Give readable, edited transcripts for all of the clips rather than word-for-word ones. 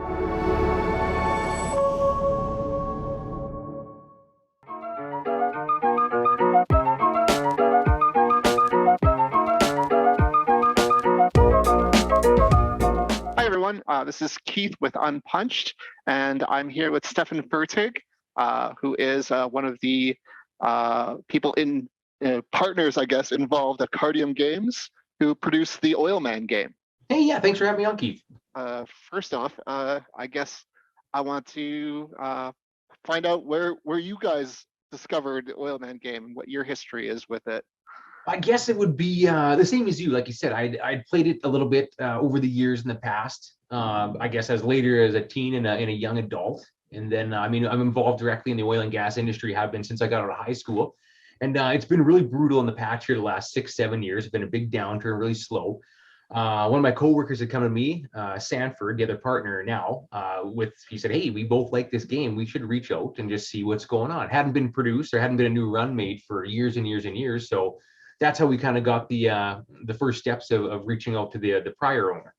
Hi, everyone. This is Keith with Unpunched, and I'm here with Stephan Fertig, who is one of the people partners, I guess, involved at Cardium Games, who produced the Oil Man game. Hey, yeah, thanks for having me on, Keith. First off, I guess I want to find out where you guys discovered the Oil Man game and what your history is with it. I guess it would be the same as you. Like you said, I'd played it a little bit over the years in the past. I guess as later as a teen and a young adult. And then, I'm involved directly in the oil and gas industry, have been since I got out of high school. And it's been really brutal in the patch here the last 6-7 years. It's been a big downturn, really slow. One of my coworkers had come to me, Sanford, the other partner now, he said, hey, we both like this game. We should reach out and just see what's going on. It hadn't been produced. There hadn't been a new run made for years and years and years. So that's how we kind of got the first steps of reaching out to the prior owner.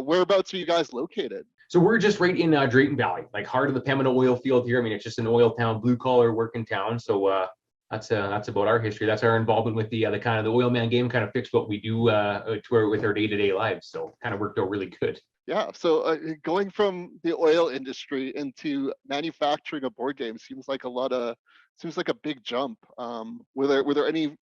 Whereabouts are you guys located? So we're just right in Drayton Valley, like heart of the Pembina oil field here. I mean, it's just an oil town, blue collar working town. So that's about our history. That's our involvement with the kind of the Oil Man game. Kind of fixed what we do with our day-to-day lives. So kind of worked out really good. Yeah. So going from the oil industry into manufacturing a board game seems like a big jump. Were there any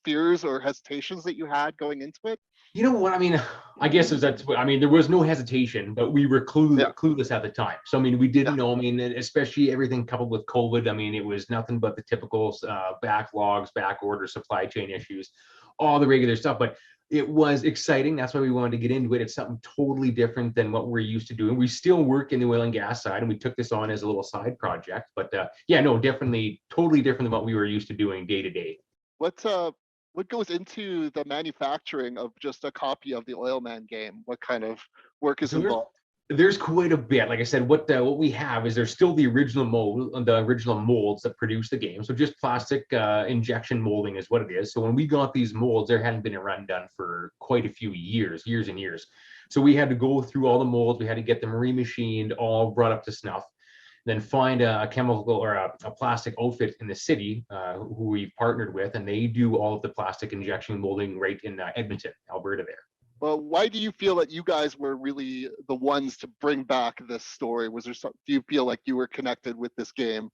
fears or hesitations that you had going into it? You know what? I mean, I guess there was no hesitation, but we were clueless at the time. So, I mean, we didn't know. I mean, especially everything coupled with COVID. I mean, it was nothing but the typical backlogs, back order, supply chain issues, all the regular stuff. But it was exciting. That's why we wanted to get into it. It's something totally different than what we're used to doing. We still work in the oil and gas side, and we took this on as a little side project. But definitely totally different than what we were used to doing day to day. What goes into the manufacturing of just a copy of the Oil Man game? What kind of work is involved? There's quite a bit. Like I said, what we have is there's still the original molds that produce the game. So just plastic injection molding is what it is. So when we got these molds, there hadn't been a run done for quite a few years and years. So we had to go through all the molds. We had to get them remachined, all brought up to snuff. Then find a chemical or a plastic outfit in the city who we've partnered with, and they do all of the plastic injection molding right in Edmonton, Alberta there. Well, why do you feel that you guys were really the ones to bring back this story? Do you feel like you were connected with this game?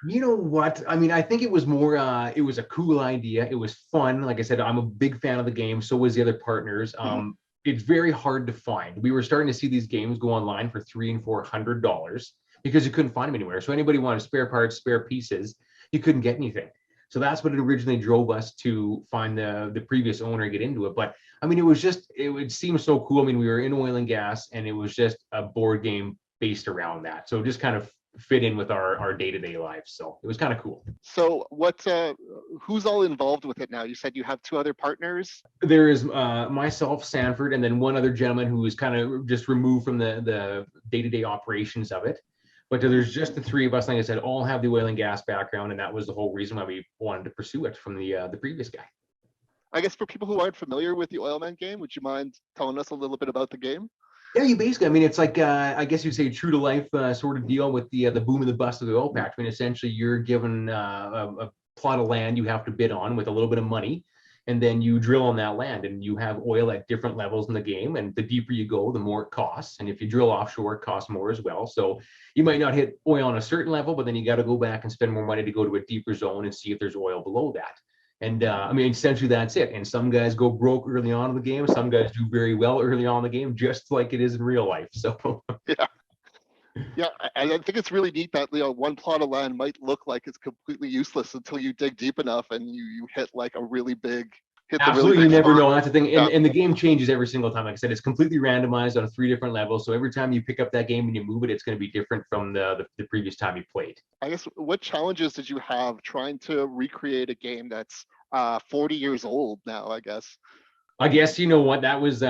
You know what? I mean, I think it was more, it was a cool idea. It was fun. Like I said, I'm a big fan of the game. So was the other partners. It's very hard to find. We were starting to see these games go online for $300 and $400 because you couldn't find them anywhere. So anybody wanted spare parts, spare pieces, you couldn't get anything. So that's what it originally drove us to find the previous owner and get into it. But I mean, it seemed so cool. I mean, we were in oil and gas, and it was just a board game based around that. So it just kind of fit in with our day-to-day lives. So it was kind of cool. So who's all involved with it now? You said you have two other partners? There is myself, Sanford, and then one other gentleman who is kind of just removed from the day-to-day operations of it. But there's just the three of us, like I said, all have the oil and gas background, and that was the whole reason why we wanted to pursue it from the previous guy. I guess for people who aren't familiar with the Oil Man game, would you mind telling us a little bit about the game? Yeah, you basically, I mean, it's like, I guess you'd say true to life sort of deal with the boom and the bust of the oil patch. I mean, essentially you're given a plot of land you have to bid on with a little bit of money, and then you drill on that land, and you have oil at different levels in the game, and the deeper you go, the more it costs. And if you drill offshore, it costs more as well. So you might not hit oil on a certain level, but then you got to go back and spend more money to go to a deeper zone and see if there's oil below that. And I mean, essentially that's it. And some guys go broke early on in the game. Some guys do very well early on in the game, just like it is in real life. So yeah, I think it's really neat that one plot of land might look like it's completely useless until you dig deep enough and you hit like a really big. Absolutely, you never know. That's the thing, and the game changes every single time. Like I said, it's completely randomized on 3 different levels. So every time you pick up that game and you move it, it's going to be different from the previous time you played. I guess what challenges did you have trying to recreate a game that's 40 years old now? I guess you know what, that was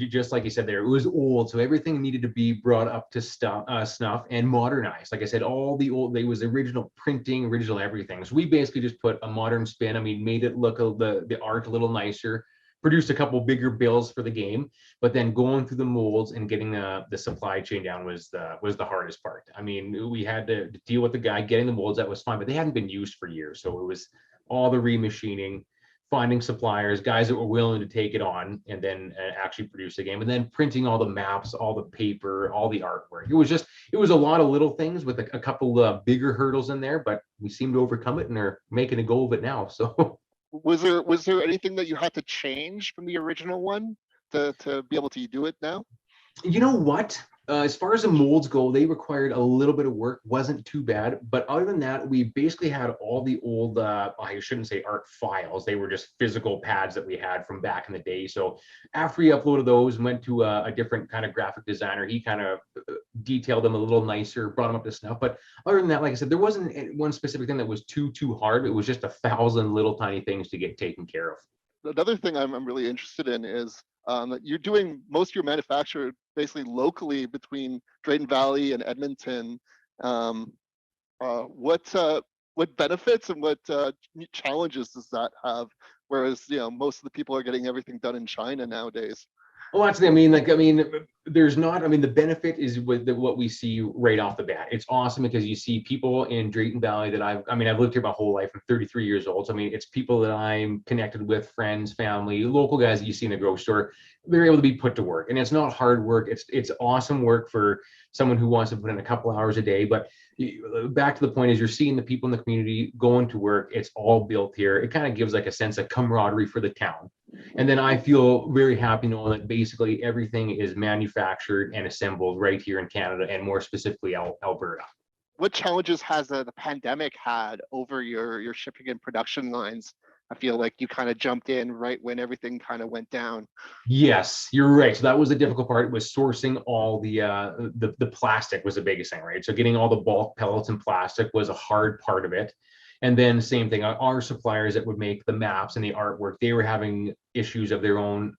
just like you said there, it was old, so everything needed to be brought up to snuff and modernized. Like I said, all the old, there was original printing, original everything. So we basically just put a modern spin. I mean, made it look the art a little nicer. produced a couple bigger bills for the game, but then going through the molds and getting the supply chain down was the hardest part. I mean, we had to deal with the guy getting the molds. That was fine, but they hadn't been used for years, so it was all the remachining, finding suppliers, guys that were willing to take it on, and then actually produce the game, and then printing all the maps, all the paper, all the artwork. It was a lot of little things with a couple bigger hurdles in there, but we seem to overcome it and are making a go of it now. So Was there anything that you had to change from the original one to be able to do it now? you know what? As far as the molds go, they required a little bit of work, wasn't too bad. But other than that, we basically had all the old, I shouldn't say art files. They were just physical pads that we had from back in the day. So after we uploaded those and went to a different kind of graphic designer, he kind of detailed them a little nicer, brought them up to snuff. But other than that, like I said, there wasn't one specific thing that was too hard. It was just 1,000 little tiny things to get taken care of. Another thing I'm really interested in is that you're doing most of your manufacture basically locally between Drayton Valley and Edmonton. What benefits and what challenges does that have? Whereas most of the people are getting everything done in China nowadays. Well, actually, there's not. I mean, the benefit is with what we see right off the bat. It's awesome because you see people in Drayton Valley that I've lived here my whole life. I'm 33 years old. So, I mean, it's people that I'm connected with, friends, family, local guys that you see in the grocery store. They're able to be put to work, and it's not hard work. It's awesome work for someone who wants to put in a couple hours a day. But back to the point is, you're seeing the people in the community going to work. It's all built here. It kind of gives like a sense of camaraderie for the town. And then I feel very happy knowing that basically everything is manufactured and assembled right here in Canada, and more specifically Alberta. What challenges has the pandemic had over your shipping and production lines? I feel like you kind of jumped in right when everything kind of went down. Yes, you're right. So that was the difficult part. It was sourcing all the plastic was the biggest thing, right? So getting all the bulk pellets and plastic was a hard part of it. And then same thing, our suppliers that would make the maps and the artwork, they were having issues of their own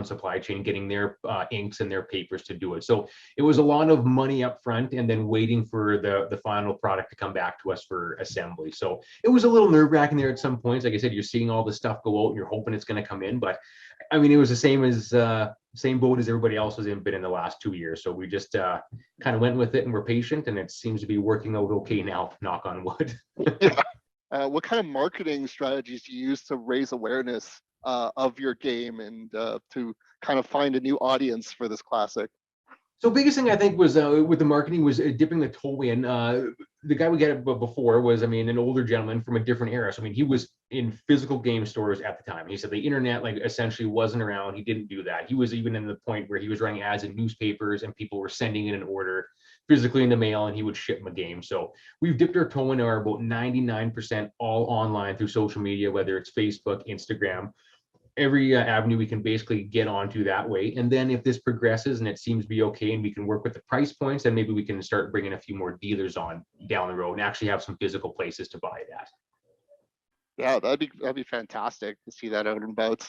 supply chain, getting their inks and their papers to do it. So it was a lot of money up front and then waiting for the final product to come back to us for assembly. So it was a little nerve-wracking there at some points. Like I said, you're seeing all this stuff go out and you're hoping it's going to come in. But I mean, it was the same boat as everybody else has been in the last 2 years. So we just kind of went with it and we're patient, and it seems to be working out okay now, knock on wood. Yeah. What kind of marketing strategies do you use to raise awareness of your game and to kind of find a new audience for this classic? So biggest thing I think was with the marketing was dipping the toe in. The guy we got before was, an older gentleman from a different era. So, he was in physical game stores at the time. He said the internet essentially wasn't around. He didn't do that. He was even in the point where he was running ads in newspapers and people were sending in an order physically in the mail and he would ship them a game. So we've dipped our toe in, are about 99% all online through social media, whether it's Facebook, Instagram, every avenue we can basically get onto that way. And then if this progresses and it seems to be okay and we can work with the price points, then maybe we can start bringing a few more dealers on down the road and actually have some physical places to buy it at. Yeah, that'd be fantastic to see that out and about.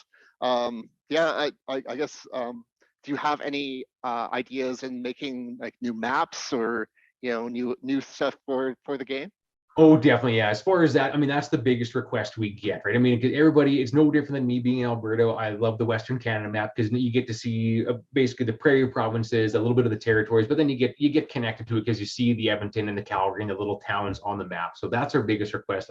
Yeah, I guess. Do you have any ideas in making like new maps or new stuff for the game? Oh, definitely. Yeah. As far as that, that's the biggest request we get, right? Because everybody, it's no different than me being in Alberta. I love the Western Canada map because you get to see basically the prairie provinces, a little bit of the territories, but then you get connected to it because you see the Edmonton and the Calgary and the little towns on the map. So that's our biggest request.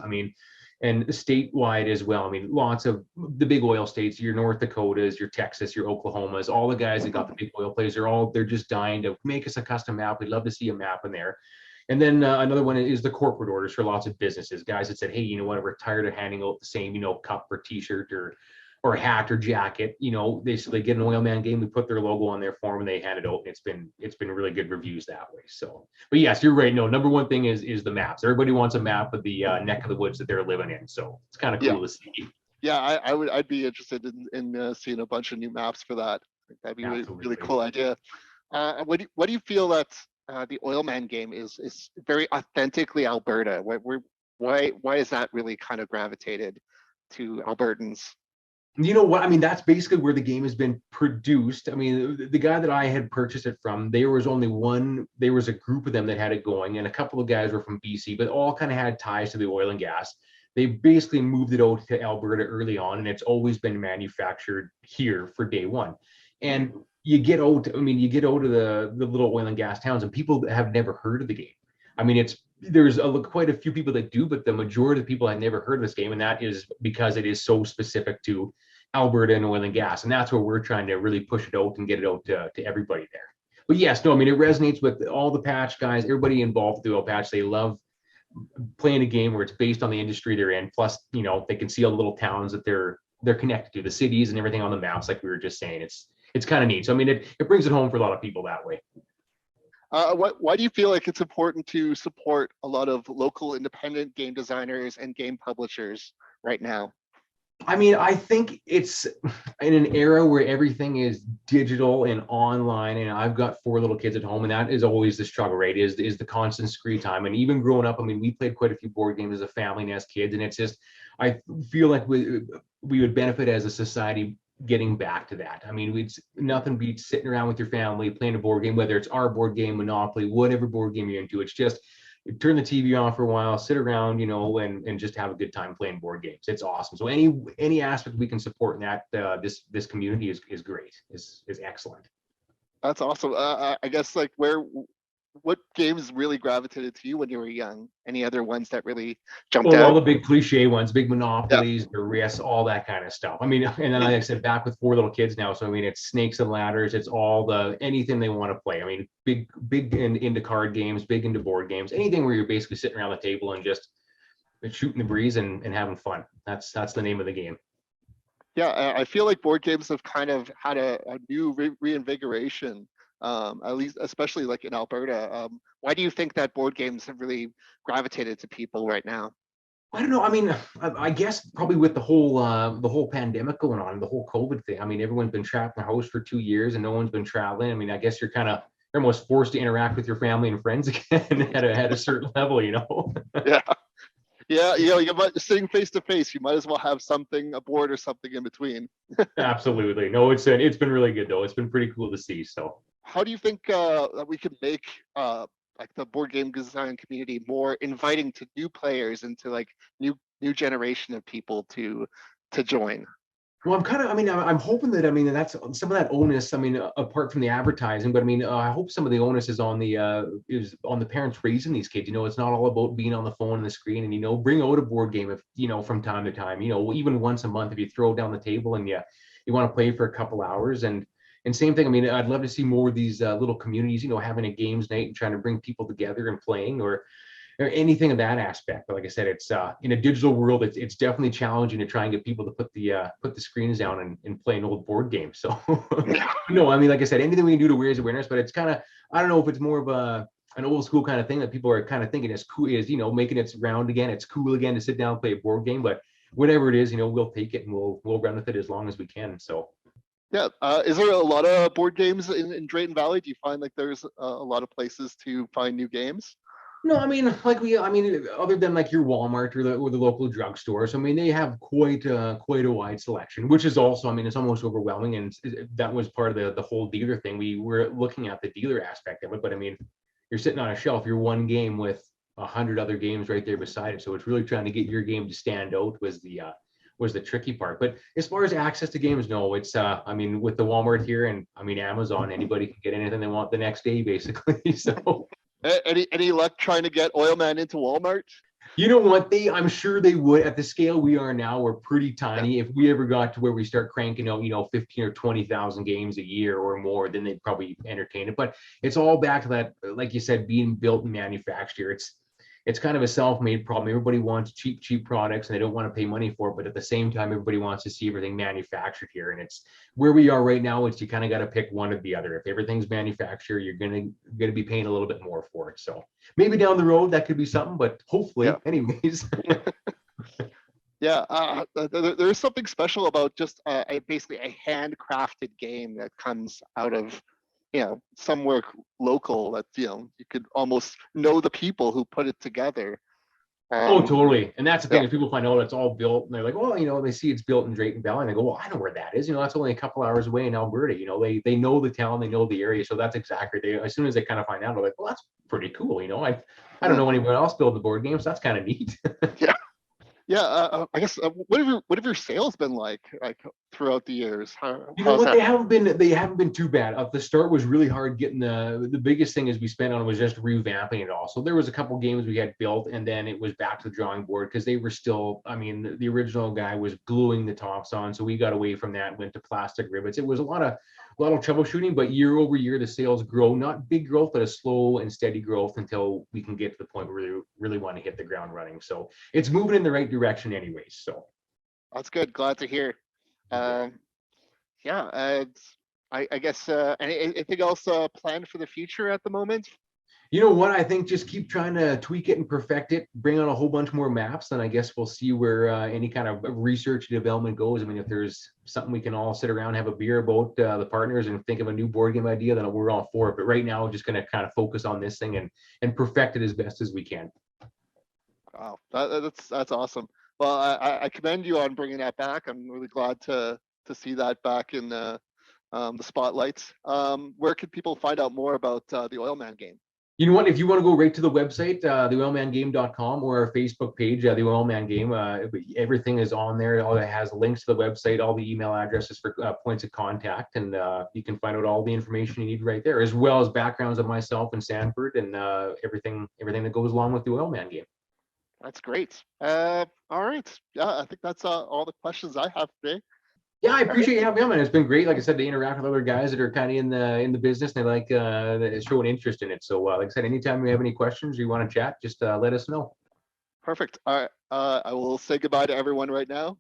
And statewide as well. Lots of the big oil states, your North Dakotas, your Texas, your Oklahomas, all the guys that got the big oil plays, they're just dying to make us a custom map. We'd love to see a map in there. And then another one is the corporate orders for lots of businesses, guys that said, hey, you know what, we're tired of handing out the same, cup or t-shirt or hat or jacket. They get an oil man game, we put their logo on their form and they hand it out. And it's been really good reviews that way. So, but yes, you're right. No, number one thing is the maps. Everybody wants a map of the neck of the woods that they're living in. So it's kind of cool to see. Yeah, I'd be interested in seeing a bunch of new maps for that. That'd be a really cool idea. What do you feel that the oil man game is very authentically Alberta? Why is that really kind of gravitated to Albertans? You know what? That's basically where the game has been produced. The guy that I had purchased it from, there was a group of them that had it going, and a couple of guys were from BC, but all kind of had ties to the oil and gas. they basically moved it out to Alberta early on, and it's always been manufactured here for day one. And you get out of the little oil and gas towns, and people have never heard of the game. I mean, there's quite a few people that do, but the majority of people have never heard of this game, and that is because it is so specific to Alberta and oil and gas, and that's where we're trying to really push it out and get it out to everybody there. But yes, no, I mean, it resonates with all the patch guys, everybody involved with the oil patch. They love playing a game where it's based on the industry they're in. Plus, they can see all the little towns that they're connected to, the cities and everything on the maps, like we were just saying. It's kind of neat. So I mean, it brings it home for a lot of people that way. Why do you feel like it's important to support a lot of local independent game designers and game publishers right now? I mean, I think it's in an era where everything is digital and online, and I've got 4 little kids at home, and that is always the struggle, right? Is the constant screen time. And even growing up, I mean, we played quite a few board games as a family and as kids, and it's just, I feel like we would benefit as a society getting back to that. I mean, nothing beats sitting around with your family playing a board game, whether it's our board game, Monopoly, whatever board game you're into. It's just turn the TV on for a while, sit around, and just have a good time playing board games. It's awesome. So any aspect we can support in that, this community is great, is excellent. That's awesome. I guess like what games really gravitated to you when you were young? Any other ones that really jumped out? All the big cliche ones, big Monopolies, the Risk, all that kind of stuff. I mean, and then like I said, back with 4 little kids now. So I mean, it's Snakes and Ladders. It's all anything they want to play. I mean, big into card games, big into board games, anything where you're basically sitting around the table and just shooting the breeze and having fun. That's the name of the game. Yeah, I feel like board games have kind of had a new reinvigoration. At least, especially like in Alberta. Why do you think that board games have really gravitated to people right now? I don't know. I mean, I guess probably with the whole pandemic going on, the whole COVID thing. I mean, everyone's been trapped in the house for 2 years, and no one's been traveling. I mean, I guess you're almost forced to interact with your family and friends again at a certain level, Yeah, you're sitting face to face. You might as well have something, a board or something in between. Absolutely. No, it's been really good though. It's been pretty cool to see. So. How do you think that we can make like the board game design community more inviting to new players and to like new generation of people to join? Well, I'm hoping that, that's some of that onus, apart from the advertising, but I hope some of the onus is on the parents raising these kids. It's not all about being on the phone and the screen, and, bring out a board game if, from time to time, even once a month, if you throw it down the table and you want to play for a couple hours. And same thing, I'd love to see more of these little communities, having a games night and trying to bring people together and playing or anything of that aspect. But like I said, it's in a digital world, it's definitely challenging to try and get people to put the screens down and play an old board game. So no, like I said, anything we can do to raise awareness, but it's kind of, I don't know if it's more of an old school kind of thing that people are kind of thinking is cool, is, making its round again. It's cool again to sit down and play a board game, but whatever it is, we'll take it and we'll run with it as long as we can. So. Yeah. Is there a lot of board games in Drayton Valley? Do you find like there's a lot of places to find new games? No, other than like your Walmart or the local drugstores, they have quite a wide selection, which is also, it's almost overwhelming. And that was part of the whole dealer thing. We were looking at the dealer aspect of it, but you're sitting on a shelf, you're one game with 100 other games right there beside it. So it's really trying to get your game to stand out was the tricky part. But as far as access to games, no, it's with the Walmart here and Amazon, anybody can get anything they want the next day basically. So any luck trying to get Oil Man into Walmart? You know what, I'm sure they would. At the scale we are now, we're pretty tiny. If we ever got to where we start cranking out 15 or 20,000 games a year or more, then they'd probably entertain it. But it's all back to that, like you said, being built and manufactured. It's kind of a self-made problem. Everybody wants cheap products and they don't want to pay money for it. But at the same time, everybody wants to see everything manufactured here. And it's where we are right now. It's you kind of got to pick one or the other. If everything's manufactured, you're gonna be paying a little bit more for it. So maybe down the road that could be something, but hopefully, anyways. Yeah, there's something special about just basically a handcrafted game that comes out of somewhere local that you could almost know the people who put it together. Oh, totally. And that's the thing, is people find out it's all built and they're like, well, they see it's built in Drayton Valley and they go, well, I know where that is. That's only a couple hours away in Alberta. They know the town, they know the area. So that's exactly, as soon as they kind of find out, they're like, well, that's pretty cool. I don't know anyone else build the board games. That's kind of neat. Yeah, I guess what have your sales been like throughout the years? You know How's what? that? They haven't been too bad. At the start was really hard getting the biggest thing is we spent on was just revamping it all. So there was a couple games we had built, and then it was back to the drawing board because they were still. I mean, the original guy was gluing the tops on, so we got away from that, went to plastic rivets. It was a lot of troubleshooting, but year over year the sales grow. Not big growth, but a slow and steady growth until we can get to the point where we really want to hit the ground running. So it's moving in the right direction, anyways. So That's good. Glad to hear. yeah. Um, yeah, I guess anything else planned for the future at the moment? You know what? I think just keep trying to tweak it and perfect it, bring on a whole bunch more maps, and I guess we'll see where any kind of research development goes. I mean, if there's something we can all sit around, have a beer about the partners and think of a new board game idea, then we're all for it. But right now, we're just going to kind of focus on this thing and perfect it as best as we can. Wow, that's awesome. Well, I commend you on bringing that back. I'm really glad to see that back in the spotlights. Where can people find out more about the Oil Man game? You know what? If you want to go right to the website, theoilmangame.com or our Facebook page, the Oil Man Game, everything is on there. All it has links to the website, all the email addresses for points of contact, and you can find out all the information you need right there, as well as backgrounds of myself and Sanford and everything that goes along with the Oil Man Game. That's great. All right. Yeah, I think that's all the questions I have today. Yeah, I appreciate you having me on, man. It's been great, like I said, to interact with other guys that are kind of in the business and they like showing interest in it. So, like I said, anytime you have any questions or you want to chat, just let us know. Perfect. All right. I will say goodbye to everyone right now.